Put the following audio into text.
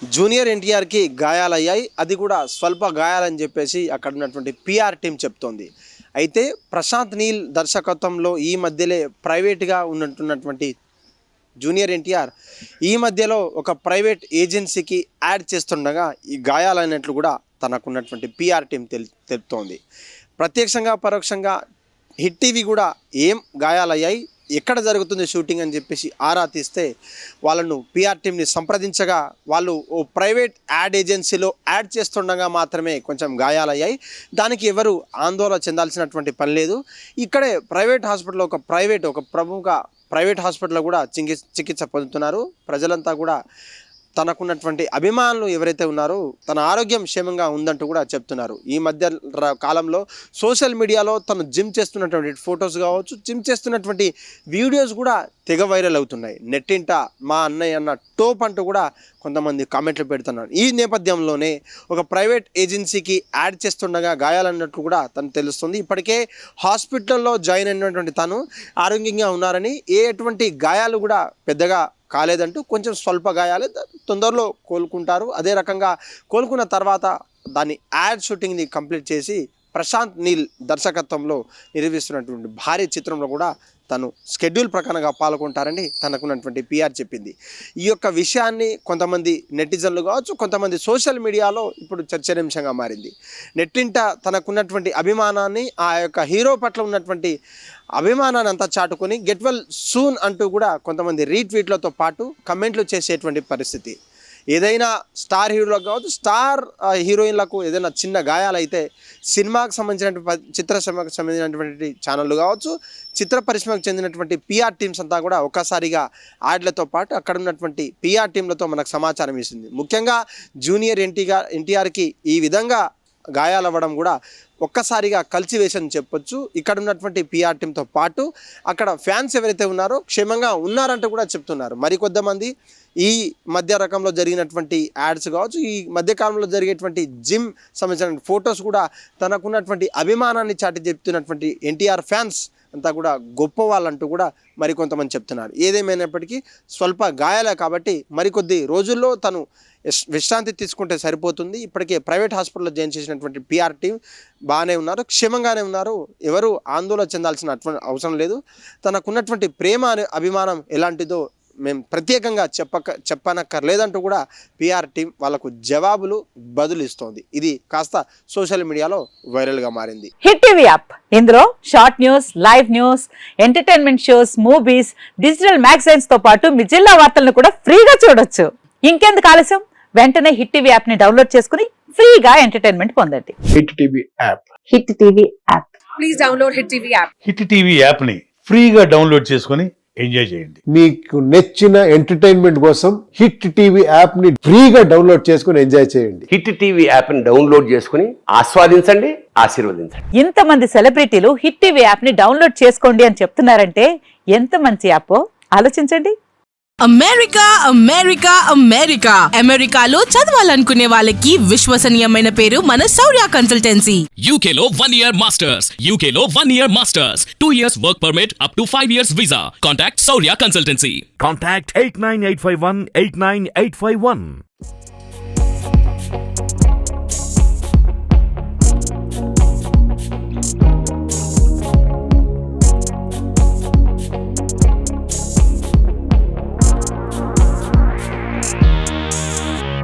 Junior ఎన్టీఆర్కి గాయాలయ్యాయి, అది కూడా స్వల్ప గాయాలని చెప్పేసి అక్కడ ఉన్నటువంటి పిఆర్ టీం చెప్తోంది. అయితే ప్రశాంత్ నీల్ దర్శకత్వంలో ఈ మధ్యలో ప్రైవేట్గా ఉన్నటువంటి జూనియర్ ఎన్టీఆర్ ఈ మధ్యలో ఒక ప్రైవేట్ ఏజెన్సీకి యాడ్ చేస్తుండగా ఈ గాయాలైనట్లు కూడా తనకున్నటువంటి పిఆర్ టీం తెలుపుతోంది. ప్రత్యక్షంగా పరోక్షంగా హిట్ టీవీ కూడా ఏం గాయాలయ్యాయి, ఎక్కడ జరుగుతుంది షూటింగ్ అని చెప్పేసి ఆరా తీస్తే వాళ్ళను పిఆర్ టీంని సంప్రదించగా వాళ్ళు ఓ ప్రైవేట్ యాడ్ ఏజెన్సీలో యాడ్ చేస్తుండగా మాత్రమే కొంచెం గాయాలయ్యాయి, దానికి ఎవరు ఆందోళన చెందాల్సినటువంటి పని లేదు. ఇక్కడే ప్రైవేట్ హాస్పిటల్లో ఒక ప్రముఖ ప్రైవేట్ హాస్పిటల్లో కూడా చికిత్స పొందుతున్నారు. ప్రజలంతా కూడా తనకున్నటువంటి అభిమానులు ఎవరైతే ఉన్నారో తన ఆరోగ్యం క్షేమంగా ఉందంటూ కూడా చెప్తున్నారు. ఈ మధ్య కాలంలో సోషల్ మీడియాలో తను జిమ్ చేస్తున్నటువంటి ఫొటోస్ కావచ్చు, జిమ్ చేస్తున్నటువంటి వీడియోస్ కూడా తెగ వైరల్ అవుతున్నాయి. నెట్టింట మా అన్నయ్య అన్న టోప్ అంటూ కూడా కొంతమంది కామెంట్లు పెడుతున్నారు. ఈ నేపథ్యంలోనే ఒక ప్రైవేట్ ఏజెన్సీకి యాడ్ చేస్తుండగా గాయాలన్నట్లు కూడా తను తెలుస్తుంది. ఇప్పటికే హాస్పిటల్లో జాయిన్ అయినటువంటి తను ఆరోగ్యంగా ఉన్నారని, ఎటువంటి గాయాలు కూడా పెద్దగా కాలేదంటూ, కొంచెం స్వల్ప గాయాలే, తొందరలో కోలుకుంటారు. అదే రకంగా కోలుకున్న తర్వాత దాన్ని యాడ్ షూటింగ్ని కంప్లీట్ చేసి ప్రశాంత్ నీల్ దర్శకత్వంలో నిర్వహిస్తున్నటువంటి భారీ చిత్రంలో కూడా తను షెడ్యూల్ ప్రకారంగా పాల్గొంటారని తనకున్నటువంటి పిఆర్ చెప్పింది. ఈ యొక్క విషయాన్ని కొంతమంది నెటిజన్లు కావచ్చు, కొంతమంది సోషల్ మీడియాలో ఇప్పుడు చర్చనీయాంశంగా మారింది. నెట్టింట తనకున్నటువంటి అభిమానాన్ని, ఆ యొక్క హీరో పట్ల ఉన్నటువంటి అభిమానాన్ని అంతా చాటుకొని గెట్ వెల్ సూన్ అంటూ కూడా కొంతమంది రీట్వీట్లతో పాటు కమెంట్లు చేసేటువంటి పరిస్థితి. ఏదైనా స్టార్ హీరోలకు కావచ్చు, స్టార్ హీరోయిన్లకు ఏదైనా చిన్న గాయాలైతే సినిమాకు సంబంధించినటువంటి చిత్రసీమకు సంబంధించినటువంటి ఛానళ్ళు కావచ్చు, చిత్ర పరిశ్రమకు చెందినటువంటి పిఆర్ టీమ్స్ అంతా కూడా ఒక్కసారిగా యాడ్లతో పాటు అక్కడ ఉన్నటువంటి పిఆర్ టీంలతో మనకు సమాచారం ఇస్తుంది. ముఖ్యంగా జూనియర్ ఎన్టీఆర్కి ఈ విధంగా గాయాలవ్వడం కూడా ఒక్కసారిగా కలిసివేసని చెప్పొచ్చు. ఇక్కడ ఉన్నటువంటి పిఆర్ టీంతో పాటు అక్కడ ఫ్యాన్స్ ఎవరైతే ఉన్నారో క్షేమంగా ఉన్నారంటూ కూడా చెప్తున్నారు. మరికొద్దిమంది ఈ మధ్య రకంలో జరిగినటువంటి యాడ్స్ కావచ్చు, ఈ మధ్యకాలంలో జరిగేటువంటి జిమ్ సంబంధించిన ఫొటోస్ కూడా తనకున్నటువంటి అభిమానాన్ని చాటి చెప్తున్నటువంటి ఎన్టీఆర్ ఫ్యాన్స్ అంతా కూడా గొప్ప వాళ్ళంటూ కూడా మరికొంతమంది చెప్తున్నారు. ఏదేమైనప్పటికీ స్వల్ప గాయాలే కాబట్టి మరికొద్ది రోజుల్లో తను విశ్రాంతి తీసుకుంటే సరిపోతుంది. ఇప్పటికే ప్రైవేట్ హాస్పిటల్లో జాయిన్ చేసినటువంటి పిఆర్ టీం బాగానే ఉన్నారు, క్షేమంగానే ఉన్నారు. ఎవరు ఆందోళన చెందాల్సిన అవసరం లేదు. తనకున్నటువంటి ప్రేమ అభిమానం ఎలాంటిదో మేము ప్రత్యేకంగా చెప్పనక్కర్లేదంటూ కూడా పిఆర్ టీం వాళ్ళకు జవాబులు బదులిస్తోంది. ఇది కాస్త సోషల్ మీడియాలో వైరల్గా మారింది. హిట్ టీవీ యాప్, ఇందులో short news, live news, entertainment shows, movies, digital magazines తో పాటు మీ జిల్లా వార్తలను కూడా ఫ్రీగా చూడొచ్చు. ఇంకెందుకు ఆలస్యం, వెంటనే హిట్ టీవీ యాప్ ని డౌన్లోడ్ చేసుకుని ఫ్రీగా ఎంటర్టైన్మెంట్ పొందండి. Hit TV app. Hit TV app. Please download hit TV app. Hit TV app ని ఫ్రీగా డౌన్లోడ్ చేసుకుని ఎంజాయ్ చేయండి. మీకు నచ్చిన ఎంటర్టైన్మెంట్ కోసం హిట్ టీవీ యాప్ ని ఫ్రీగా డౌన్లోడ్ చేసుకుని ఎంజాయ్ చేయండి. హిట్ టీవీ యాప్ ని డౌన్లోడ్ చేసుకుని ఆస్వాదించండి, ఆశీర్వదించండి. ఇంతమంది సెలబ్రిటీలు హిట్ టీవీ యాప్ ని డౌన్లోడ్ చేసుకోండి అని చెప్తున్నారంటే ఎంత మంచి యాప్ ఆలోచించండి. అమెరికా అమెరికా అమెరికా అమెరికాలో చదవాలనుకునే వాళ్ళకి విశ్వసనీయమైన పేరు మన శౌర్య కన్సల్టెన్సీ. UK లో 1 year masters. UK లో 1 year masters. 2 years work permit up to 5 years visa. Contact Saurya Consultancy. Contact 89851 89851.